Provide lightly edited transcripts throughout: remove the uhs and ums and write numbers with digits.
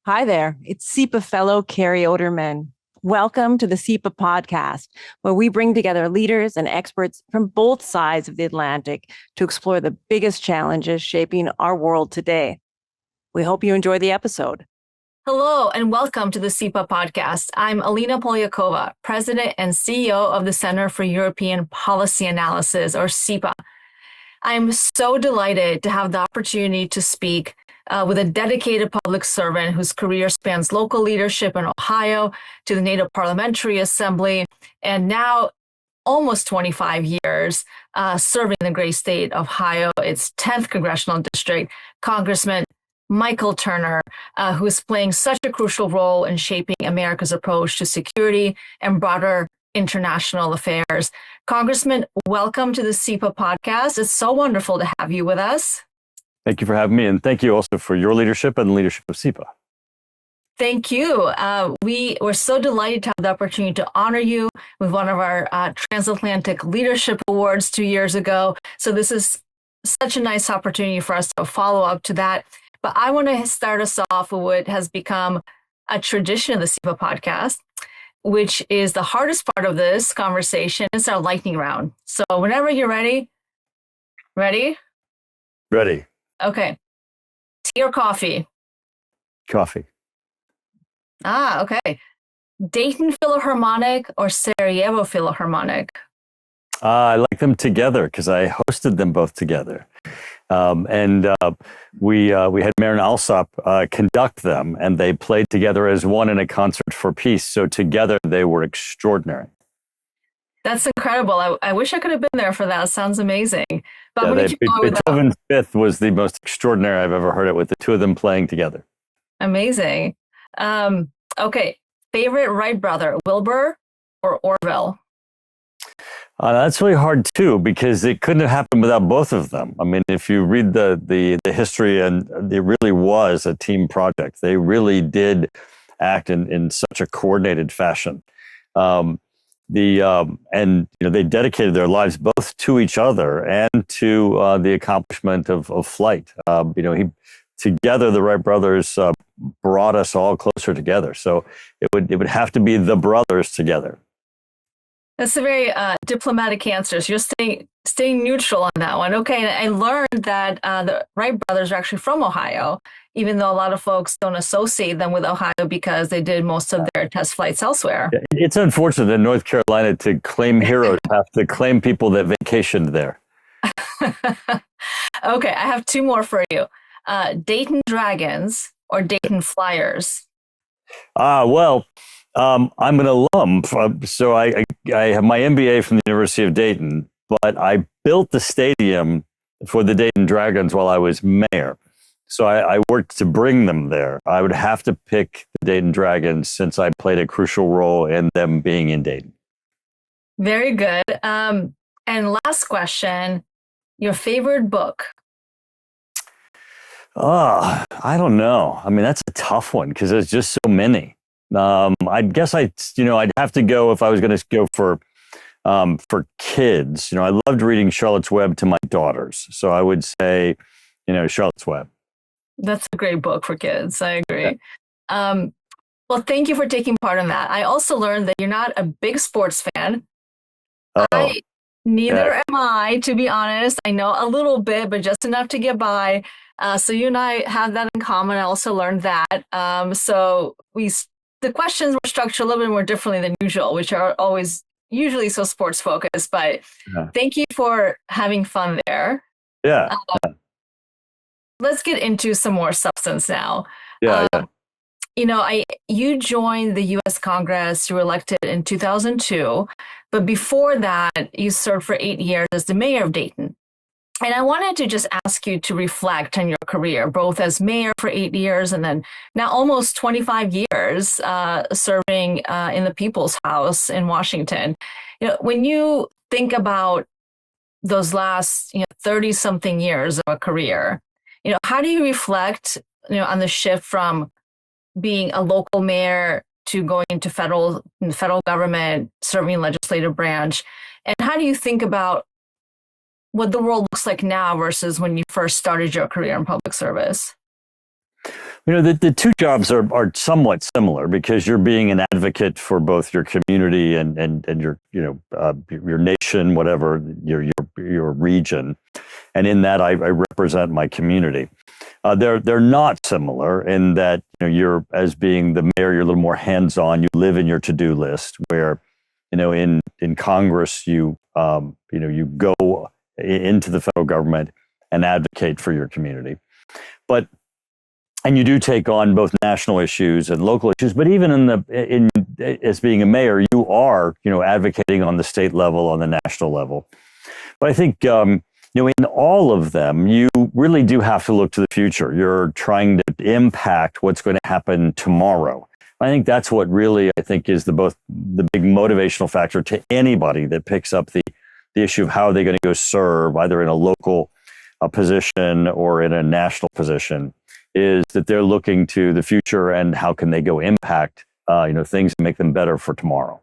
Hi there, it's CEPA fellow Carrie Oderman. Welcome to the CEPA podcast, where we bring together leaders and experts from both sides of the Atlantic to explore the biggest challenges shaping our world today. We hope you enjoy the episode. Hello and welcome to the CEPA podcast. I'm Alina Polyakova, President and CEO of the Center for European Policy Analysis, or CEPA. I'm so delighted to have the opportunity to speak with a dedicated public servant whose career spans local leadership in Ohio to the NATO Parliamentary Assembly, and now almost 25 years serving the great state of Ohio, its 10th congressional district, Congressman Michael Turner, who is playing such a crucial role in shaping America's approach to security and broader international affairs. Congressman, welcome to the CEPA podcast. It's so wonderful to have you with us. Thank you for having me, and thank you also for your leadership and the leadership of CEPA. Thank you. We were so delighted to have the opportunity to honor you with one of our Transatlantic Leadership Awards 2 years ago. So this is such a nice opportunity for us to follow up to that. But I want to start us off with what has become a tradition of the CEPA podcast, which is the hardest part of this conversation. It's our lightning round. So whenever you're ready. Ready? Ready. Okay. Tea or coffee? Coffee. Okay. Dayton Philharmonic or Sarajevo Philharmonic? I like them together because I hosted them both together. We had Marin Alsop conduct them, and they played together as one in a concert for peace. So together they were extraordinary. That's incredible. I wish I could have been there for that. It sounds amazing. But I'm going to keep going with Beethoven's Fifth was the most extraordinary I've ever heard it, with the two of them playing together. Amazing. Okay. Favorite Wright brother, Wilbur or Orville? That's really hard too, because it couldn't have happened without both of them. I mean, if you read the history, and it really was a team project. They really did act in such a coordinated fashion. They dedicated their lives both to each other and to the accomplishment of flight. Together, the Wright brothers brought us all closer together. So it would have to be the brothers together. That's a very diplomatic answer. So you're staying neutral on that one. Okay, and I learned that the Wright brothers are actually from Ohio, even though a lot of folks don't associate them with Ohio because they did most of their test flights elsewhere. It's unfortunate in North Carolina to claim heroes have to claim people that vacationed there. Okay, I have two more for you. Dayton Dragons or Dayton Flyers? I'm an alum, so I have my MBA from the University of Dayton, but I built the stadium for the Dayton Dragons while I was mayor. So I worked to bring them there. I would have to pick the Dayton Dragons since I played a crucial role in them being in Dayton. Very good. And last question, your favorite book? I don't know. I mean, that's a tough one because there's just so many. I guess I'd have to go, if I was going to go for kids. I loved reading Charlotte's Web to my daughters. So I would say, Charlotte's Web. That's a great book for kids. I agree. Yeah. Well, thank you for taking part in that. I also learned that you're not a big sports fan. Neither am I, to be honest. I know a little bit, but just enough to get by. So you and I have that in common. I also learned that. The questions were structured a little bit more differently than usual, which are always usually so sports focused, but Thank you for having fun there. Yeah. Let's get into some more substance now. Yeah. You joined the U.S. Congress, you were elected in 2002, but before that, you served for 8 years as the mayor of Dayton. And I wanted to just ask you to reflect on your career, both as mayor for 8 years and then now almost 25 years serving in the People's House in Washington. When you think about those last 30-something years of a career, how do you reflect on the shift from being a local mayor to going into federal government, serving legislative branch? And how do you think about what the world looks like now versus when you first started your career in public service? The two jobs are somewhat similar because you're being an advocate for both your community and your nation, whatever your region, and in that I represent my community. They're not similar in that you're, as being the mayor, you're a little more hands-on. You live in your to-do list, where in Congress you go into the federal government and advocate for your community, and you do take on both national issues and local issues. But even as being a mayor, you are advocating on the state level, on the national level. But I think in all of them, you really do have to look to the future. You're trying to impact what's going to happen tomorrow. I think that's what really, I think, is the big motivational factor to anybody that picks up the issue of how are they going to go serve, either in a local position or in a national position, is that they're looking to the future and how can they go impact things and make them better for tomorrow.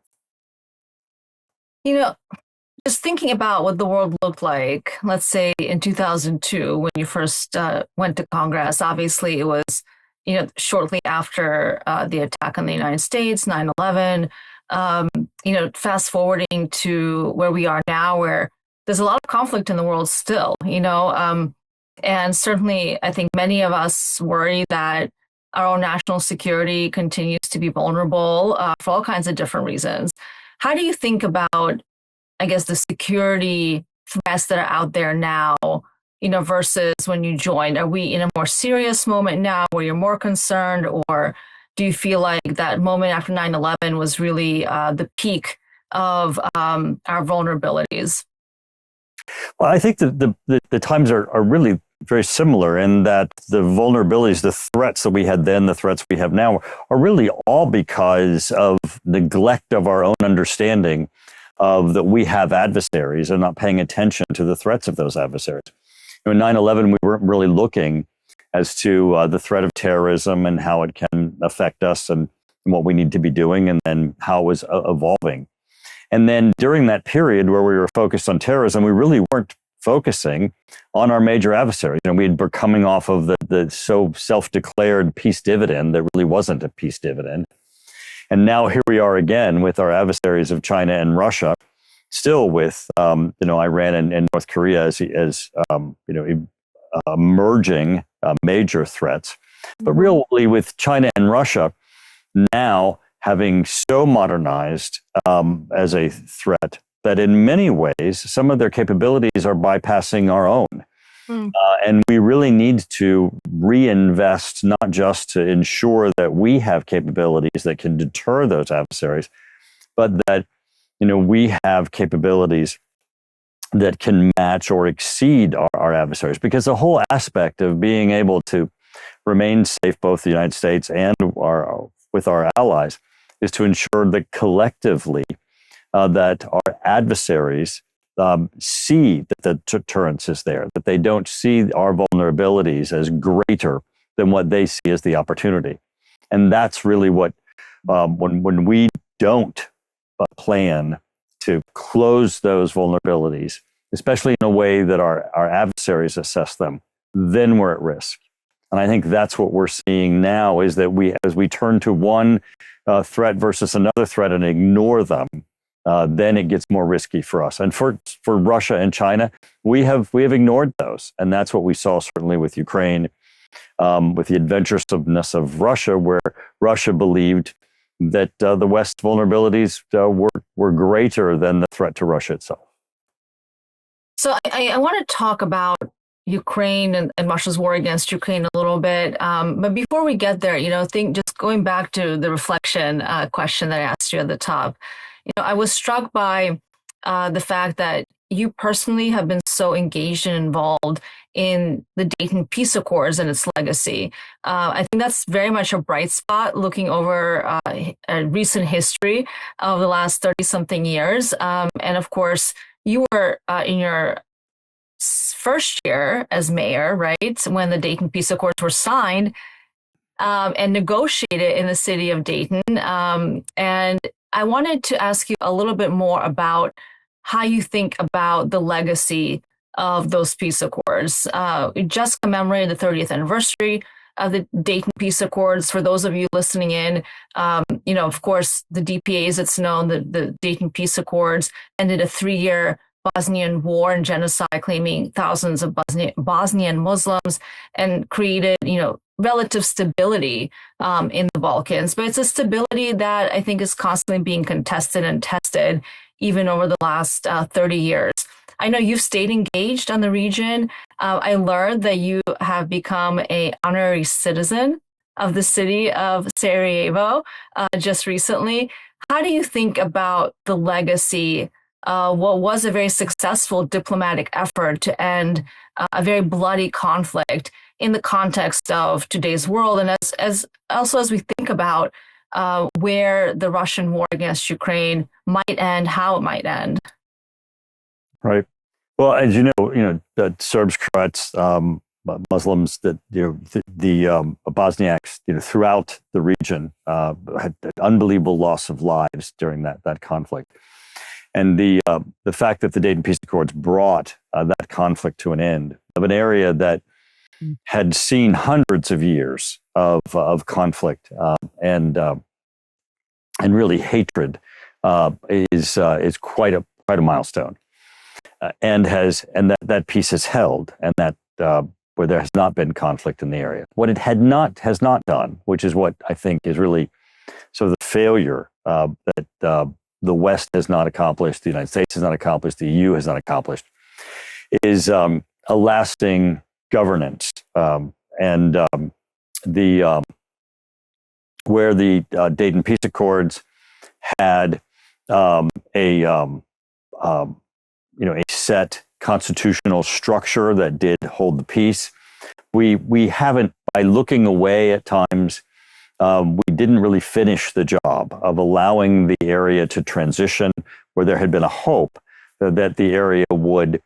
Just thinking about what the world looked like, let's say in 2002, when you first went to Congress, obviously it was, shortly after the attack on the United States, 9/11, fast forwarding to where we are now, where there's a lot of conflict in the world still, and certainly I think many of us worry that our own national security continues to be vulnerable for all kinds of different reasons. How do you think about, I guess, the security threats that are out there now, versus when you joined? Are we in a more serious moment now where you're more concerned, or do you feel like that moment after 9/11 was really the peak of our vulnerabilities? Well, I think the times are really very similar in that the vulnerabilities, the threats that we had then, the threats we have now, are really all because of neglect of our own understanding of that we have adversaries and not paying attention to the threats of those adversaries. In 9/11, we weren't really looking as to the threat of terrorism and how it can affect us and what we need to be doing, and then how it was evolving. And then during that period where we were focused on terrorism, we really weren't focusing on our major adversaries. We were coming off of the so self-declared peace dividend that really wasn't a peace dividend. And now here we are again with our adversaries of China and Russia, still with Iran and North Korea as emerging major threats. But really with China and Russia now having so modernized as a threat that in many ways some of their capabilities are bypassing our own. And we really need to reinvest, not just to ensure that we have capabilities that can deter those adversaries, but that we have capabilities that can match or exceed our adversaries. Because the whole aspect of being able to remain safe, both the United States and with our allies, is to ensure that collectively that our adversaries see that the deterrence is there, that they don't see our vulnerabilities as greater than what they see as the opportunity. And that's really what, when we don't plan to close those vulnerabilities, especially in a way that our adversaries assess them, then we're at risk. And I think that's what we're seeing now, is that as we turn to one threat versus another threat and ignore them, then it gets more risky for us. And for Russia and China, we have ignored those. And that's what we saw certainly with Ukraine, with the adventurousness of Russia, where Russia believed that the West's vulnerabilities were greater than the threat to Russia itself. So I want to talk about Ukraine and Russia's war against Ukraine a little bit. But before we get there, just going back to the reflection question that I asked you at the top, I was struck by the fact that you personally have been so engaged and involved in the Dayton Peace Accords and its legacy. I think that's very much a bright spot looking over a recent history of the last 30-something years. And of course, you were in your first year as mayor, right, when the Dayton Peace Accords were signed and negotiated in the city of Dayton. And I wanted to ask you a little bit more about how you think about the legacy of those peace accords. We just commemorated the 30th anniversary of the Dayton Peace Accords. For those of you listening in, of course, the DPA, as it's known, the Dayton Peace Accords ended a 3-year Bosnian war and genocide, claiming thousands of Bosnian Muslims, and created, relative stability in the Balkans. But it's a stability that I think is constantly being contested and tested, even over the last 30 years. I know you've stayed engaged on the region. I learned that you have become an honorary citizen of the city of Sarajevo just recently. How do you think about the legacy, what was a very successful diplomatic effort to end a very bloody conflict in the context of today's world, and as we think about where the Russian war against Ukraine might end, how it might end? Right. Well, as you know, that Serbs, Croats, Muslims, that the Bosniaks, throughout the region, had an unbelievable loss of lives during that conflict, and the fact that the Dayton Peace Accords brought that conflict to an end of an area that had seen hundreds of years of conflict and really hatred is quite a milestone. And that peace has held, and that where there has not been conflict in the area. What it has not done, which is what I think is really sort of the failure that the West has not accomplished, the United States has not accomplished, the EU has not accomplished, is a lasting governance, and where the Dayton Peace Accords had a set constitutional structure that did hold the peace. We haven't, by looking away at times, we didn't really finish the job of allowing the area to transition, where there had been a hope that the area would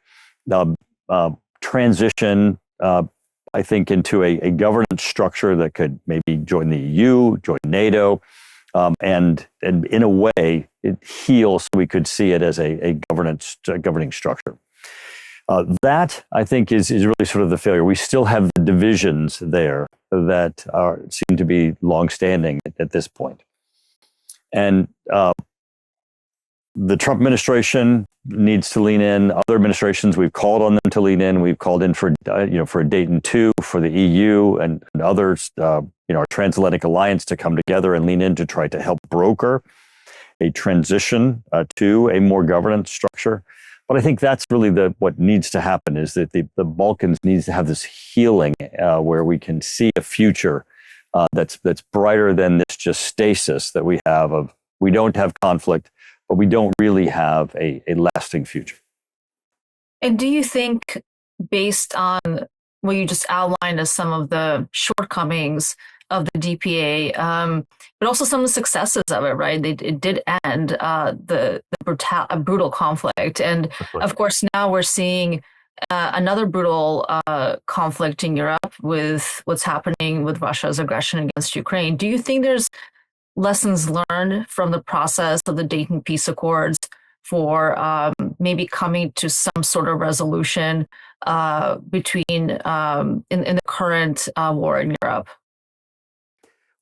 transition, I think, into a governance structure that could maybe join the EU, join NATO, and in a way it heal, so we could see it as a governing structure. That, I think, is really sort of the failure. We still have the divisions there that seem to be longstanding at this point. And the Trump administration needs to lean in. Other administrations, we've called on them to lean in. We've called in for a Dayton II for the EU and others, our transatlantic alliance, to come together and lean in to try to help broker a transition to a more governance structure. But I think that's really what needs to happen, is that the Balkans needs to have this healing where we can see a future that's brighter than this just stasis that we have of, we don't have conflict, but we don't really have a lasting future. And do you think, based on what you just outlined as some of the shortcomings of the DPA, but also some of the successes of it, right? It did end the brutal conflict. And of course, now we're seeing another brutal conflict in Europe with what's happening with Russia's aggression against Ukraine. Do you think there's lessons learned from the process of the Dayton Peace Accords for maybe coming to some sort of resolution between in the current war in Europe?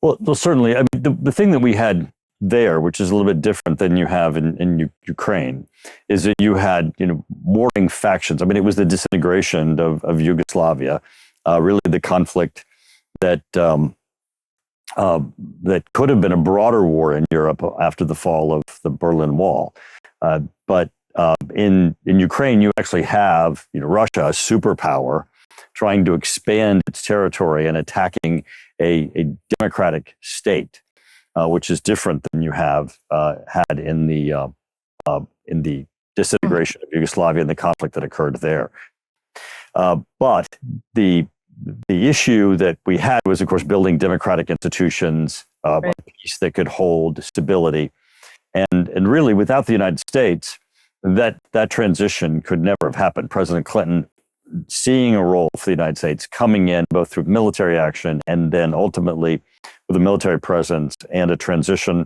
Well, certainly. I mean, the thing that we had there, which is a little bit different than you have in Ukraine, is that you had warring factions. I mean, it was the disintegration of Yugoslavia, really the conflict that could have been a broader war in Europe after the fall of the Berlin Wall. But in Ukraine, you actually have Russia, a superpower, trying to expand its territory and attacking a democratic state, which is different than you have had in the disintegration of Yugoslavia and the conflict that occurred there. But the issue that we had was, of course, building democratic institutions, a peace that could hold stability, and really, without the United States, that transition could never have happened. President Clinton, seeing a role for the United States, coming in both through military action and then ultimately with a military presence and a transition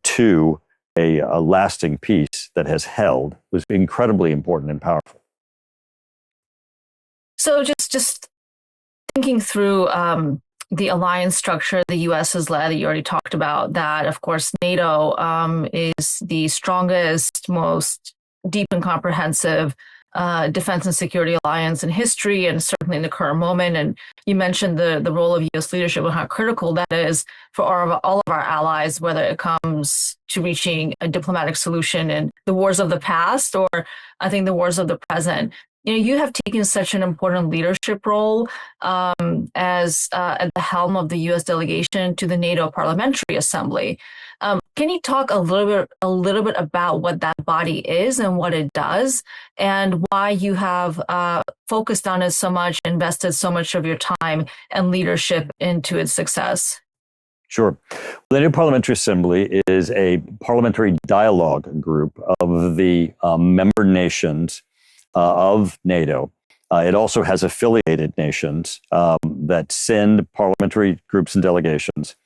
to a lasting peace that has held, was incredibly important and powerful. So just thinking through the alliance structure the U.S. has led, that you already talked about, that, of course, NATO is the strongest, most deep and comprehensive defense and security alliance in history, and certainly in the current moment. And you mentioned the role of U.S. leadership and how critical that is for all of our allies, whether it comes to reaching a diplomatic solution in the wars of the past, or I think the wars of the present. You have taken such an important leadership role as at the helm of the U.S. delegation to the NATO Parliamentary Assembly. Can you talk a little bit about what that body is and what it does, and why you have focused on it so much, invested so much of your time and leadership into its success? Sure. The NATO Parliamentary Assembly is a parliamentary dialogue group of the member nations of NATO. It also has affiliated nations that send parliamentary groups and delegations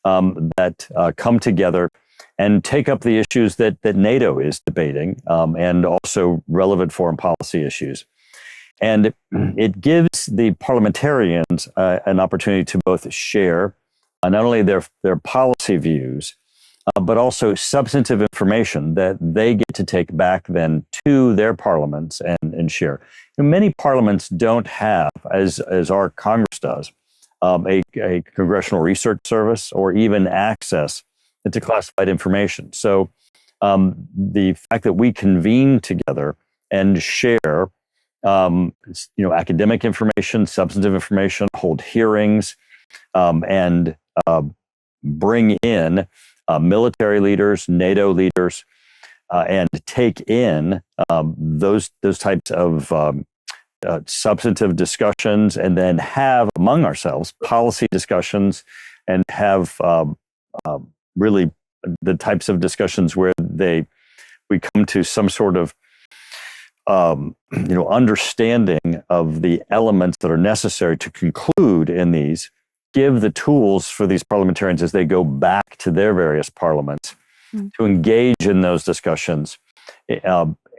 that come together and take up the issues that NATO is debating, and also relevant foreign policy issues. And it gives the parliamentarians an opportunity to both share not only their policy views, but also substantive information that they get to take back then to their parliaments and share. Many parliaments don't have, as our Congress does, a congressional research service or even access to classified information. So the fact that we convene together and share, academic information, substantive information, hold hearings, and bring in military leaders, NATO leaders, and take in those types of substantive discussions, and then have among ourselves policy discussions, and have really the types of discussions where we come to some sort of understanding of the elements that are necessary to conclude in these, give the tools for these parliamentarians as they go back to their various parliaments to engage in those discussions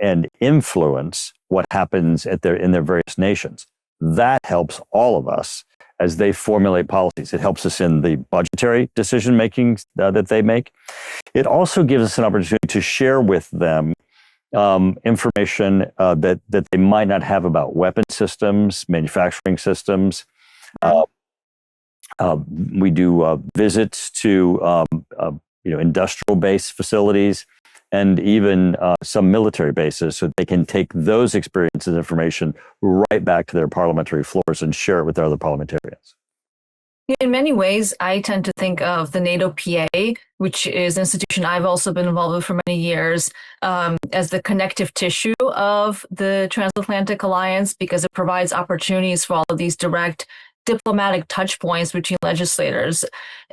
and influence what happens in their various nations. That helps all of us as they formulate policies. It helps us in the budgetary decision making that they make. It also gives us an opportunity to share with them information that they might not have about weapon systems, manufacturing systems. We do visits to industrial-based facilities, and even some military bases, so they can take those experiences and information right back to their parliamentary floors and share it with their other parliamentarians. In many ways, I tend to think of the NATO PA, which is an institution I've also been involved with for many years, as the connective tissue of the transatlantic alliance, because it provides opportunities for all of these direct diplomatic touch points between legislators.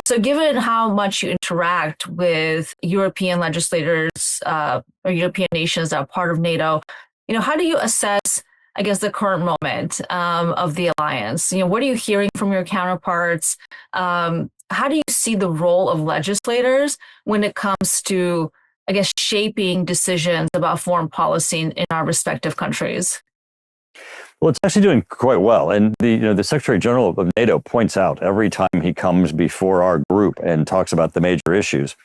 So given how much you interact with European legislators or European nations that are part of NATO, how do you assess, I guess, the current moment of the alliance? What are you hearing from your counterparts? How do you see the role of legislators when it comes to, I guess, shaping decisions about foreign policy in our respective countries? Well, it's actually doing quite well. And the Secretary General of NATO points out every time he comes before our group and talks about the major issues,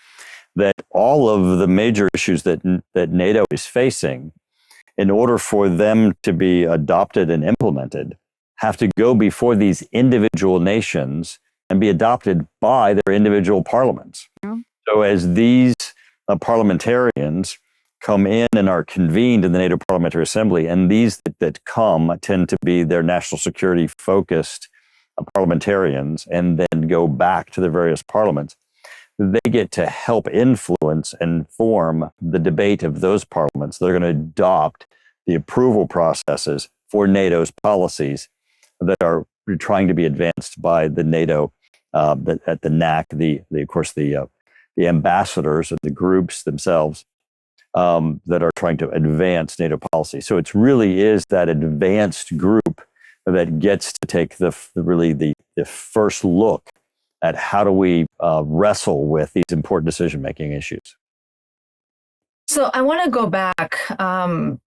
that all of the major issues that NATO is facing, in order for them to be adopted and implemented, have to go before these individual nations and be adopted by their individual parliaments. Yeah. So as these parliamentarians come in and are convened in the NATO Parliamentary Assembly, and these that come tend to be their national security focused parliamentarians, and then go back to their various parliaments, they get to help influence and form the debate of those parliaments. They're going to adopt the approval processes for NATO's policies that are trying to be advanced by the NATO, at the NAC, of course, the ambassadors of the groups themselves, that are trying to advance NATO policy. So it really is that advanced group that gets to take the first look at how do we wrestle with these important decision-making issues. So I want to go back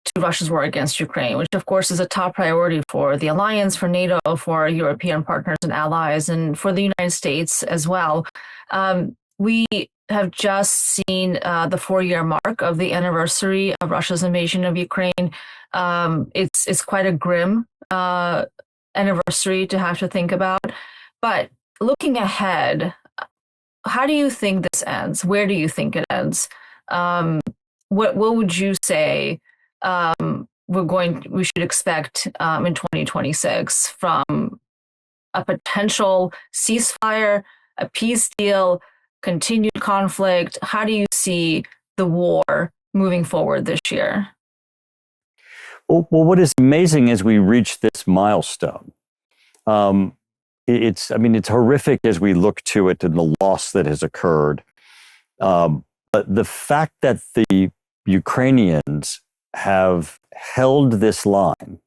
to Russia's war against Ukraine, which of course is a top priority for the alliance, for NATO, for our European partners and allies, and for the United States as well. We have just seen the 4-year mark of the anniversary of Russia's invasion of Ukraine. It's quite a grim anniversary to have to think about. But looking ahead, how do you think this ends? Where do you think it ends? What would you say we should expect in 2026 from a potential ceasefire, a peace deal, continued conflict? How do you see the war moving forward this year? Well, what is amazing is we reached this milestone. It's horrific as we look to it and the loss that has occurred. But the fact that the Ukrainians have held this line,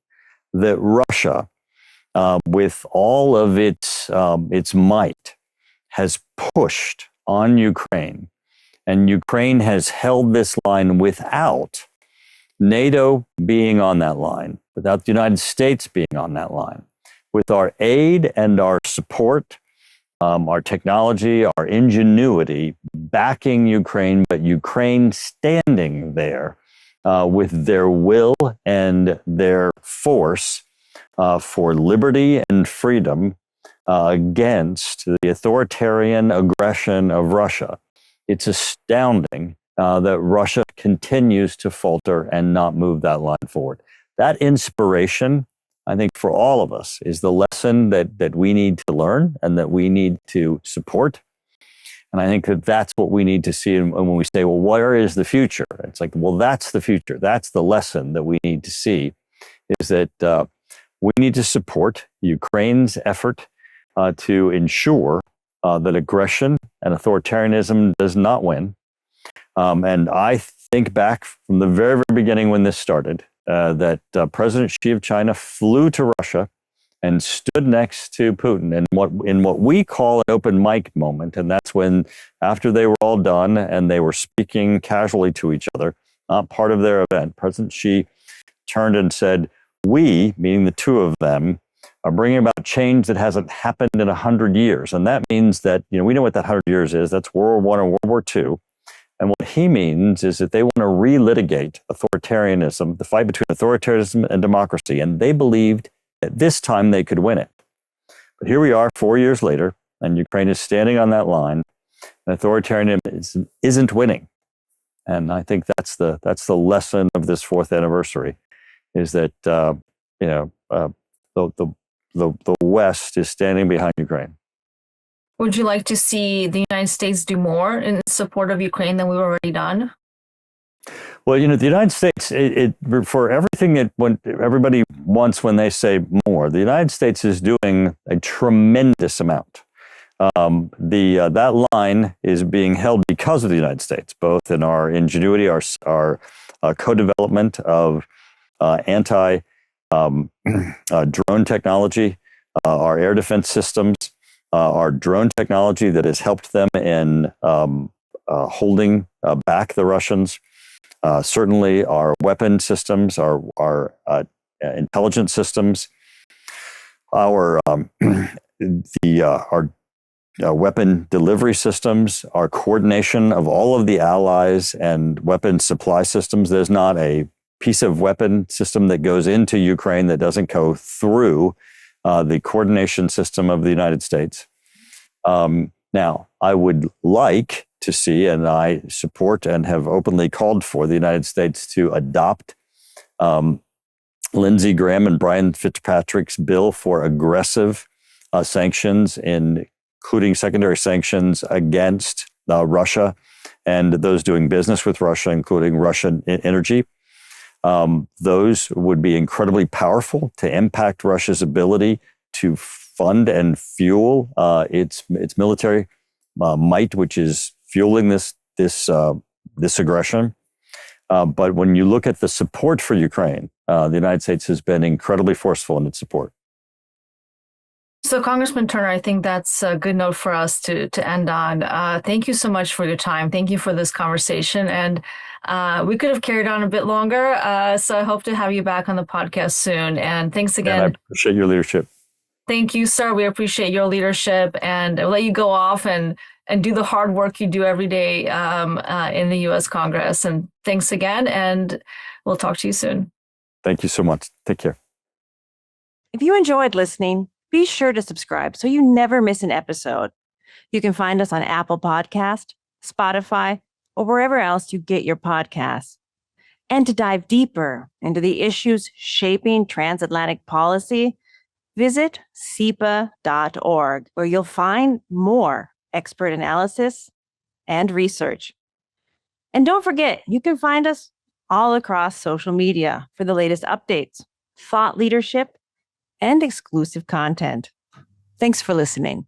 that Russia, with all of its might, has pushed on Ukraine, and Ukraine has held this line without NATO being on that line, without the United States being on that line, with our aid and our support, our technology, our ingenuity backing Ukraine, but Ukraine standing there with their will and their force for liberty and freedom against the authoritarian aggression of Russia. It's astounding that Russia continues to falter and not move that line forward. That inspiration, I think, for all of us, is the lesson that we need to learn and that we need to support. And I think that that's what we need to see. And when we say, well, where is the future? It's like, well, that's the future. That's the lesson that we need to see, is that we need to support Ukraine's effort to ensure that aggression and authoritarianism does not win. And I think back from the very, very beginning when this started, that President Xi of China flew to Russia and stood next to Putin in what we call an open mic moment. And that's when, after they were all done and they were speaking casually to each other, not part of their event, President Xi turned and said, we, meaning the two of them, are bringing about change that hasn't happened in 100 years. And that means that, we know what that 100 years is. That's World War I and World War II. And what he means is that they want to relitigate authoritarianism, the fight between authoritarianism and democracy. And they believed that this time they could win it. But here we are 4 years later, and Ukraine is standing on that line, and authoritarianism isn't winning. And I think that's the lesson of this 4th anniversary, is that the West is standing behind Ukraine. Would you like to see the United States do more in support of Ukraine than we've already done? Well, the United States, for everything that everybody wants when they say more, the United States is doing a tremendous amount. That line is being held because of the United States, both in our ingenuity, our co-development of anti-drone technology, our air defense systems, our drone technology that has helped them in holding back the Russians. Certainly our weapon systems, our intelligence systems, our weapon delivery systems, our coordination of all of the allies and weapon supply systems. There's not a piece of weapon system that goes into Ukraine that doesn't go through the coordination system of the United States. Now, I would like to see, and I support and have openly called for the United States to adopt Lindsey Graham and Brian Fitzpatrick's bill for aggressive sanctions, including secondary sanctions against Russia and those doing business with Russia, including Russian energy. Those would be incredibly powerful to impact Russia's ability to fund and fuel its military might, which is fueling this aggression. But when you look at the support for Ukraine, the United States has been incredibly forceful in its support. So, Congressman Turner, I think that's a good note for us to end on. Thank you so much for your time. Thank you for this conversation. And We could have carried on a bit longer, so I hope to have you back on the podcast soon. And thanks again. And I appreciate your leadership. Thank you, sir. We appreciate your leadership, and I'll let you go off and do the hard work you do every day in the U.S. Congress. And thanks again, and we'll talk to you soon. Thank you so much. Take care. If you enjoyed listening, be sure to subscribe so you never miss an episode. You can find us on Apple Podcast, Spotify, or wherever else you get your podcasts. And to dive deeper into the issues shaping transatlantic policy, visit CEPA.org, where you'll find more expert analysis and research. And don't forget, you can find us all across social media for the latest updates, thought leadership, and exclusive content. Thanks for listening.